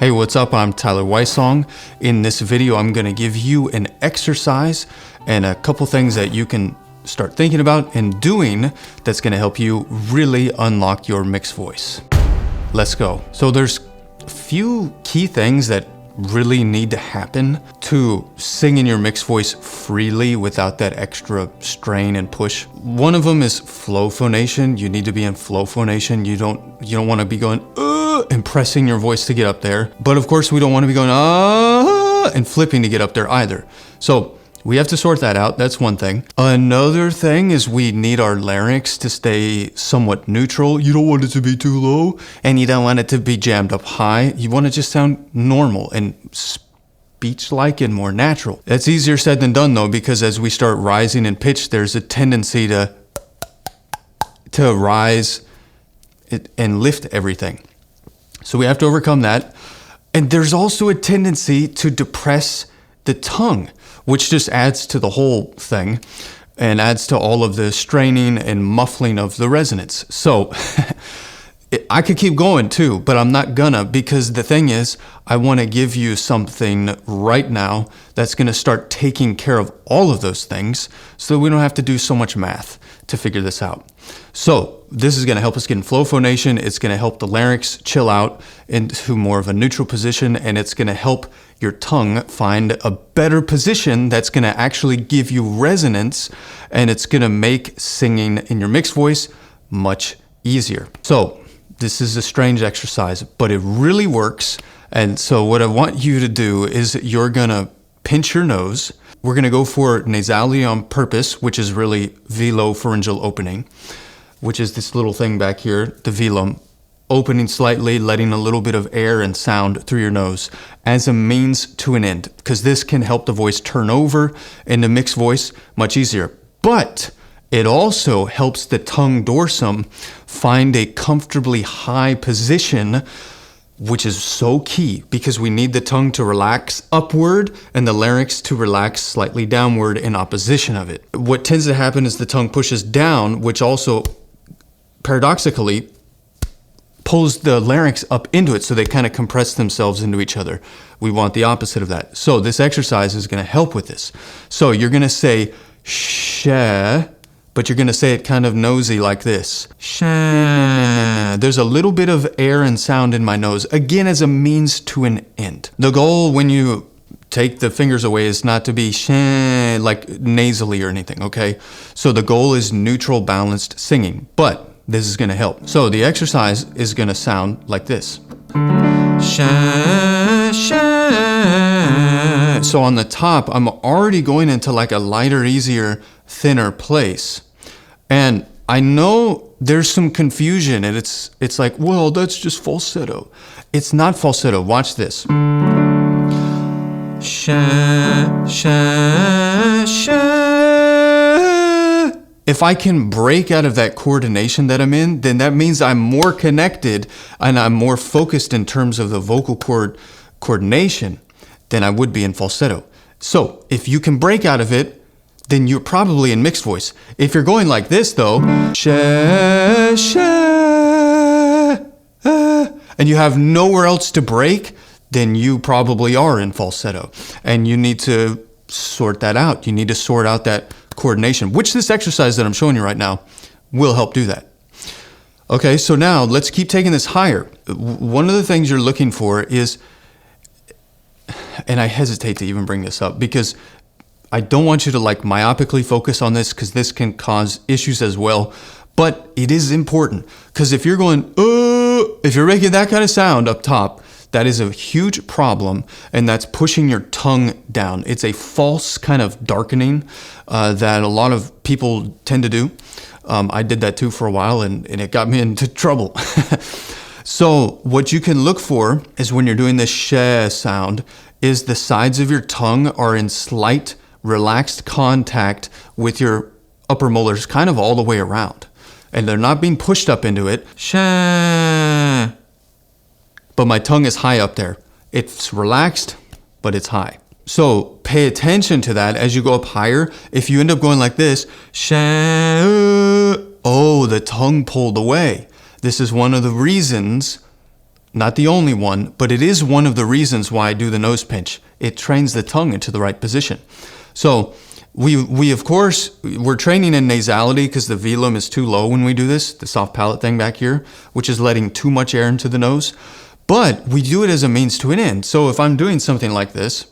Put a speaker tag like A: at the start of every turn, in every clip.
A: Hey, what's up? I'm Tyler Wysong. In this video, I'm going to give you an exercise and a couple things that you can start thinking about and doing that's going to help you really unlock your mixed voice. Let's go. So there's a few key things that really need to happen to sing in your mixed voice freely without that extra strain and push. One of them is flow phonation. You need to be in flow phonation. You don't want to be going and pressing your voice to get up there. But of course we don't want to be going and flipping to get up there either. So we have to sort that out. That's one thing. Another thing is we need our larynx to stay somewhat neutral. You don't want it to be too low and you don't want it to be jammed up high. You want to just sound normal and speech-like and more natural. That's easier said than done though, because as we start rising in pitch, there's a tendency to rise and lift everything. So we have to overcome that. And there's also a tendency to depress the tongue, which just adds to the whole thing and adds to all of the straining and muffling of the resonance. So I could keep going too, but I'm not gonna, because the thing is, I wanna give you something right now that's gonna start taking care of all of those things so that we don't have to do so much math to figure this out. So this is gonna help us get in flow phonation. It's gonna help the larynx chill out into more of a neutral position, and it's gonna help your tongue find a better position that's gonna actually give you resonance, and it's gonna make singing in your mixed voice much easier. So this is a strange exercise, but it really works. And so what I want you to do is you're gonna pinch your nose. We're gonna go for nasality on purpose, which is really velopharyngeal opening, which is this little thing back here, the velum, opening slightly, letting a little bit of air and sound through your nose as a means to an end, because this can help the voice turn over into mixed voice much easier. But it also helps the tongue dorsum find a comfortably high position, which is so key because we need the tongue to relax upward and the larynx to relax slightly downward in opposition of it. What tends to happen is the tongue pushes down, which also paradoxically pulls the larynx up into it, so they kind of compress themselves into each other. We want the opposite of that. So this exercise is going to help with this. So you're going to say sh, but you're going to say it kind of nosy like this. Sh. There's a little bit of air and sound in my nose, again as a means to an end. The goal when you take the fingers away is not to be sh like nasally or anything, okay? So the goal is neutral, balanced singing, but this is going to help. So the exercise is going to sound like this. Sha, sha. So on the top, I'm already going into like a lighter, easier, thinner place. And I know there's some confusion, and it's like, well, that's just falsetto. It's not falsetto. Watch this. Sha, sha, sha. If I can break out of that coordination that I'm in, then that means I'm more connected and I'm more focused in terms of the vocal cord coordination than I would be in falsetto. So if you can break out of it, then you're probably in mixed voice. If you're going like this though, sha, sha, and you have nowhere else to break, then you probably are in falsetto. And you need to sort that out. You need to sort out that coordination, which this exercise that I'm showing you right now will help do that. Okay, so now let's keep taking this higher. One of the things you're looking for is, and I hesitate to even bring this up because I don't want you to like myopically focus on this, because this can cause issues as well, but it is important, because if you're going, if you're making that kind of sound up top, that is a huge problem, and that's pushing your tongue down. It's a false kind of darkening that a lot of people tend to do. I did that too for a while, and it got me into trouble. So what you can look for is when you're doing this sh sound, is the sides of your tongue are in slight relaxed contact with your upper molars kind of all the way around. And they're not being pushed up into it. Sh. But my tongue is high up there. It's relaxed, but it's high. So pay attention to that as you go up higher. If you end up going like this, oh, the tongue pulled away. This is one of the reasons Not the only one, but it is one of the reasons why I do the nose pinch. It trains the tongue into the right position. So we of course, we're training in nasality because the velum is too low when we do this, the soft palate thing back here, which is letting too much air into the nose. But we do it as a means to an end. So if I'm doing something like this,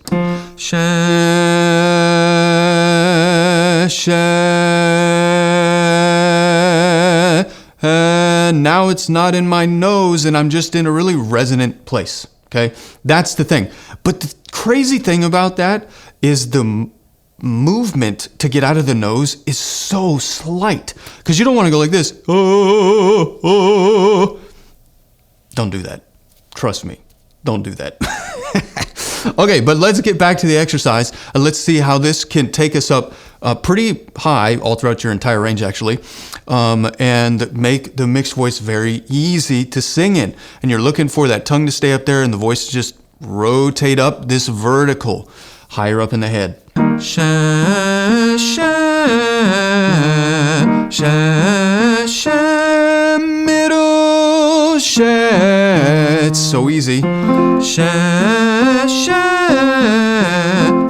A: now it's not in my nose and I'm just in a really resonant place. Okay, that's the thing. But the crazy thing about that is the movement to get out of the nose is so slight, because you don't want to go like this. Oh, oh. Don't do that. Trust me, don't do that. Okay, but let's get back to the exercise. Let's see how this can take us up pretty high all throughout your entire range, actually, and make the mixed voice very easy to sing in. And you're looking for that tongue to stay up there and the voice to just rotate up this vertical, higher up in the head. Sha, sha, sha, sha, middle, sha. It's so easy. Sha, sha,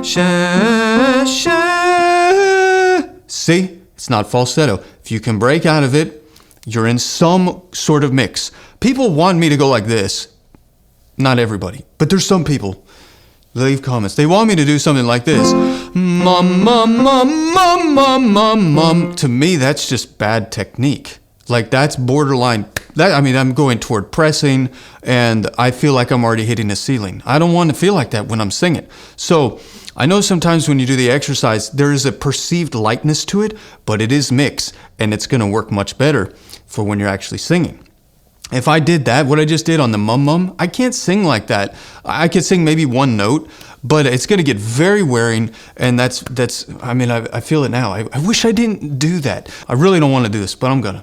A: sha, sha. See? It's not falsetto. If you can break out of it, you're in some sort of mix. People want me to go like this. Not everybody, but there's some people. Leave comments. They want me to do something like this. Mum, mum, mum, mum, mum, mum, mum. To me, that's just bad technique. Like, that's borderline. I'm going toward pressing, and I feel like I'm already hitting the ceiling. I don't want to feel like that when I'm singing. So I know sometimes when you do the exercise, there is a perceived lightness to it, but it is mixed, and it's going to work much better for when you're actually singing. If I did that, what I just did on the mum, I can't sing like that. I could sing maybe one note, but it's going to get very wearing, and I feel it now. I wish I didn't do that. I really don't want to do this, but I'm gonna.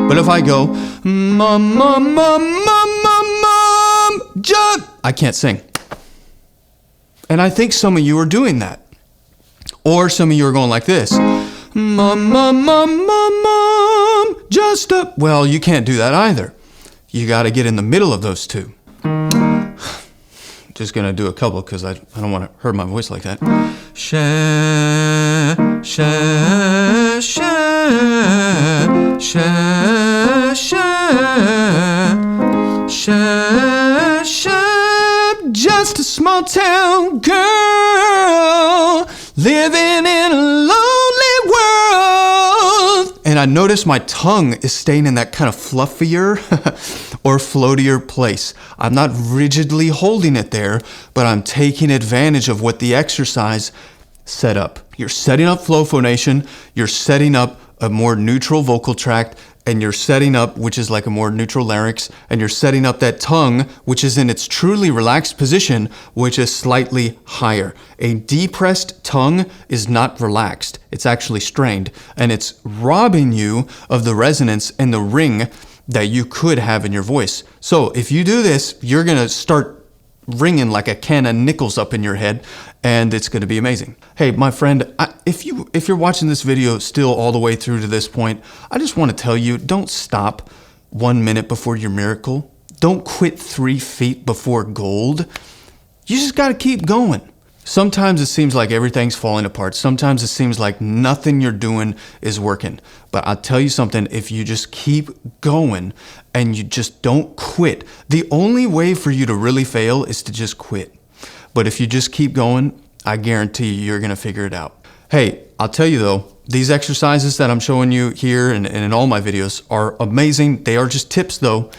A: But if I go, mum, mum, mum, mum, mum, mum, jump, I can't sing. And I think some of you are doing that. Or some of you are going like this. Mum, mum, mum, mum, mum, just up. Well, you can't do that either. You got to get in the middle of those two. Just going to do a couple because I don't want to hurt my voice like that. Sha, sha, sha, sha, sha, sha, sha. Just a small town girl living in a lonely world. And I notice my tongue is staying in that kind of fluffier or floatier place. I'm not rigidly holding it there, but I'm taking advantage of what the exercise set up. You're setting up flow phonation, you're setting up a more neutral vocal tract, and you're setting up, which is like a more neutral larynx, and you're setting up that tongue, which is in its truly relaxed position, which is slightly higher. A depressed tongue is not relaxed. It's actually strained, and it's robbing you of the resonance and the ring that you could have in your voice. So if you do this, you're going to start ringing like a can of nickels up in your head, and it's going to be amazing. Hey, my friend, if you're watching this video still all the way through to this point, I just want to tell you, don't stop 1 minute before your miracle. Don't quit 3 feet before gold. You just got to keep going. Sometimes it seems like everything's falling apart. Sometimes it seems like nothing you're doing is working. But I'll tell you something, if you just keep going and you just don't quit, the only way for you to really fail is to just quit. But if you just keep going, I guarantee you're going to figure it out. Hey, I'll tell you though, these exercises that I'm showing you here and in all my videos are amazing. They are just tips though,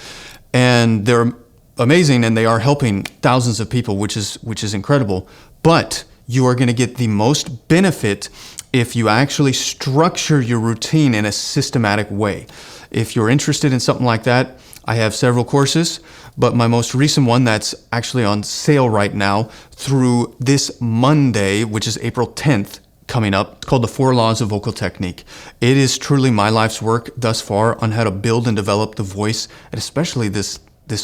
A: and they're amazing, and they are helping thousands of people, which is incredible. But you are going to get the most benefit if you actually structure your routine in a systematic way. If you're interested in something like that, I have several courses, but my most recent one that's actually on sale right now through this Monday, which is April 10th, coming up. It's called The 4 Laws of Vocal Technique. It is truly my life's work thus far on how to build and develop the voice, and especially this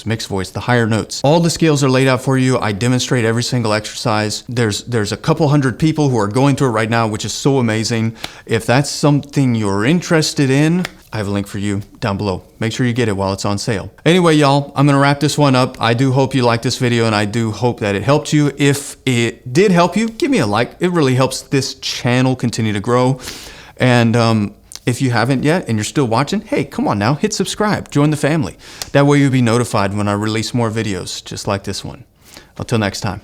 A: mixed voice, the higher notes. All the scales are laid out for you. I demonstrate every single exercise. There's a couple hundred people who are going through it right now, which is so amazing. If that's something you're interested in, I have a link for you down below. Make sure you get it while it's on sale. Anyway, y'all, I'm gonna wrap this one up. I do hope you liked this video, and I do hope that it helped you. If it did help you, give me a like. It really helps this channel continue to grow. And if you haven't yet and you're still watching, hey, come on now, hit subscribe, join the family. That way you'll be notified when I release more videos just like this one. Until next time.